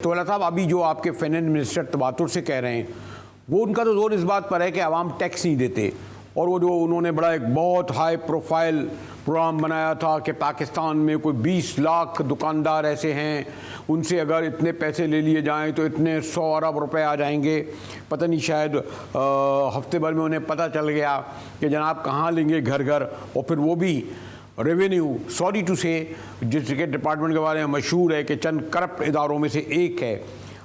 तो अल्लाह साहब, अभी जो आपके फाइनेंस मिनिस्टर तबातुर से कह रहे हैं, वो उनका तो जोर इस बात पर है कि आवाम टैक्स नहीं देते। और वो जो उन्होंने बड़ा एक बहुत हाई प्रोफाइल प्रोग्राम बनाया था कि पाकिस्तान में कोई 20 लाख दुकानदार ऐसे हैं, उनसे अगर इतने पैसे ले लिए जाएं तो इतने 100 अरब रुपए आ जाएंगे। पता नहीं, शायद हफ्ते भर में उन्हें पता चल गया कि जनाब कहाँ लेंगे घर घर, और फिर वो भी रेवेन्यू, सॉरी टू से, जिसके डिपार्टमेंट के बारे में मशहूर है कि चंद करप्ट इदारों में से एक है।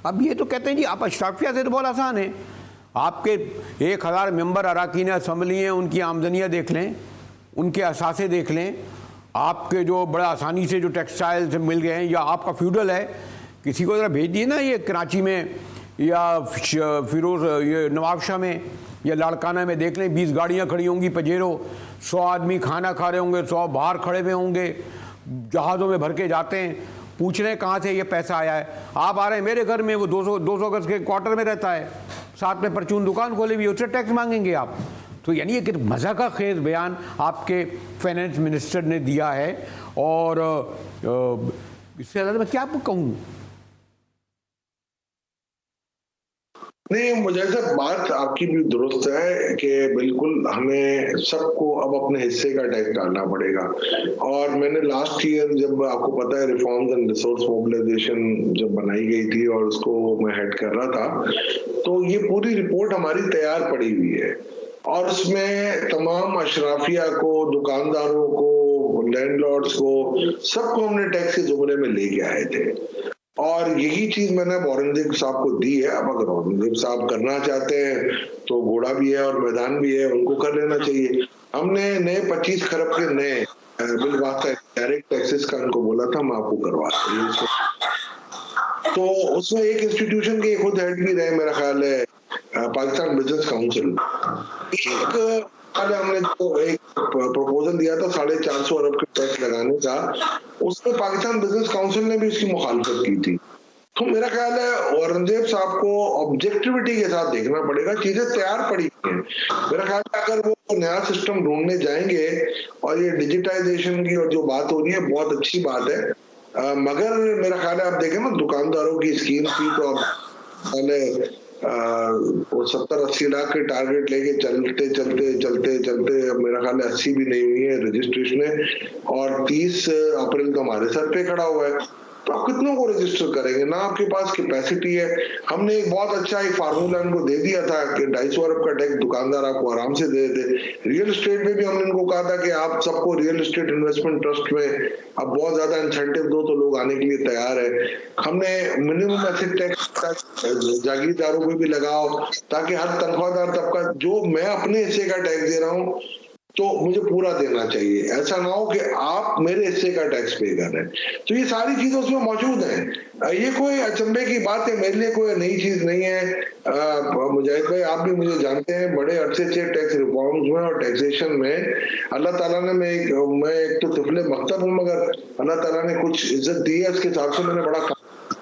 अब ये तो कहते हैं जी आप अशराफिया से तो बहुत आसान है, आपके 1000 मेंबर अरकान असम्बली हैं, उनकी आमदनियाँ देख लें, उनके असासे देख लें, आपके जो बड़ा आसानी से जो टेक्सटाइल से मिल गए हैं, या आपका फ्यूडल है, किसी को ज़रा भेज दिए ना ये कराची में या फिरोज ये नवाबशाह में या लाड़काना में देख लें, 20 गाड़ियाँ खड़ी होंगी पजेरो, 100 आदमी खाना खा रहे होंगे, 100 बाहर खड़े हुए होंगे, जहाज़ों में भर के जाते हैं, पूछ रहे हैं कहाँ से ये पैसा आया है। आप आ रहे हैं मेरे घर में, वो 200 गज के क्वार्टर में रहता है, साथ में परचून दुकान खोली हुई, उससे टैक्स मांगेंगे आप। तो यानी एक मज़ा का खेज बयान आपके फाइनेंस मिनिस्टर ने दिया है। और इससे ज़्यादा मैं क्या कहूँ। नहीं, मुझे ऐसा बात आपकी भी दुरुस्त है कि बिल्कुल हमें सबको अब अपने हिस्से का टैक्स डालना पड़ेगा। और मैंने लास्ट ईयर, जब आपको पता है रिफॉर्म्स एंड रिसोर्स मोबिलाइजेशन जब बनाई गई थी और उसको मैं हेड कर रहा था, तो ये पूरी रिपोर्ट हमारी तैयार पड़ी हुई है और उसमें तमाम अशराफिया को, दुकानदारों को, लैंडलॉर्ड्स को, सबको हमने टैक्स के जुमरे में लेके आए थे। और यही चीज मैंने औरंगजेब साहब को दी है। अब अगर औरंगजेब साहब करना चाहते हैं तो घोड़ा भी है और मैदान भी है, उनको कर लेना चाहिए। हमने नए 25 खरब के नए बिल वास्ता डायरेक्ट टैक्सेस का उनको बोला था, हम आपको करवाते हैं। तो उसमें एक इंस्टीट्यूशन के खुद हेड भी रहे, मेरा ख्याल है पाकिस्तान बिजनेस काउंसिल। हमने जो एक प्रपोजल दिया था 450 अरब के टैक्स लगाने का, उसमें पाकिस्तान बिजनेस काउंसिल ने भी इसकी मुखालफत की थी। तो मेरा ख्याल है औरंगजेब साहब को ऑब्जेक्टिविटी के साथ देखना पड़ेगा, चीजें तैयार पड़ी हैं। मेरा ख्याल है अगर वो नया सिस्टम ढूंढने जाएंगे, और ये डिजिटाइजेशन की और जो बात हो रही है बहुत अच्छी बात है, मगर मेरा ख्याल है आप देखें ना दुकानदारों की स्कीम थी, तो अब पहले 70-80 लाख के टारगेट लेके चलते अब मेरा ख्याल है 80 भी नहीं हुई है रजिस्ट्रेशन, और 30 अप्रैल तो हमारे सर पे खड़ा हुआ है। तो आप कितनों को रजिस्टर करेंगे ना, आपके पास कैपेसिटी है। हमने एक बहुत अच्छा एक फार्मूला इनको दे दिया था कि 250 अरब का टैक्स दुकानदार आपको आराम से दे दे। रियल एस्टेट में भी हमने इनको कहा था कि आप सबको रियल एस्टेट इन्वेस्टमेंट ट्रस्ट में अब बहुत ज्यादा इंसेंटिव दो तो लोग आने के लिए तैयार है। हमने मिनिमम एसेट टैक्स जागीरदारों में भी लगाओ, ताकि हर तनख्वाहदार तबका, जो मैं अपने हिस्से का टैक्स दे रहा हूँ तो मुझे पूरा देना चाहिए। ऐसा ना हो कि आप मेरे हिस्से का टैक्स पे कर रहे हैं। तो ये सारी चीजें उसमें मौजूद हैं। ये कोई अचंभे की बात है, मेरे लिए कोई नई चीज नहीं है। मुजाहिद भाई, आप भी मुझे जानते हैं, बड़े अरसे से टैक्स रिफॉर्म्स में और टैक्सेशन में अल्लाह ताला ने, मैं एक तो तिफले मकतब हूँ, मगर अल्लाह ताला ने कुछ इज्जत दी है, उसके हिसाब से मैंने बड़ा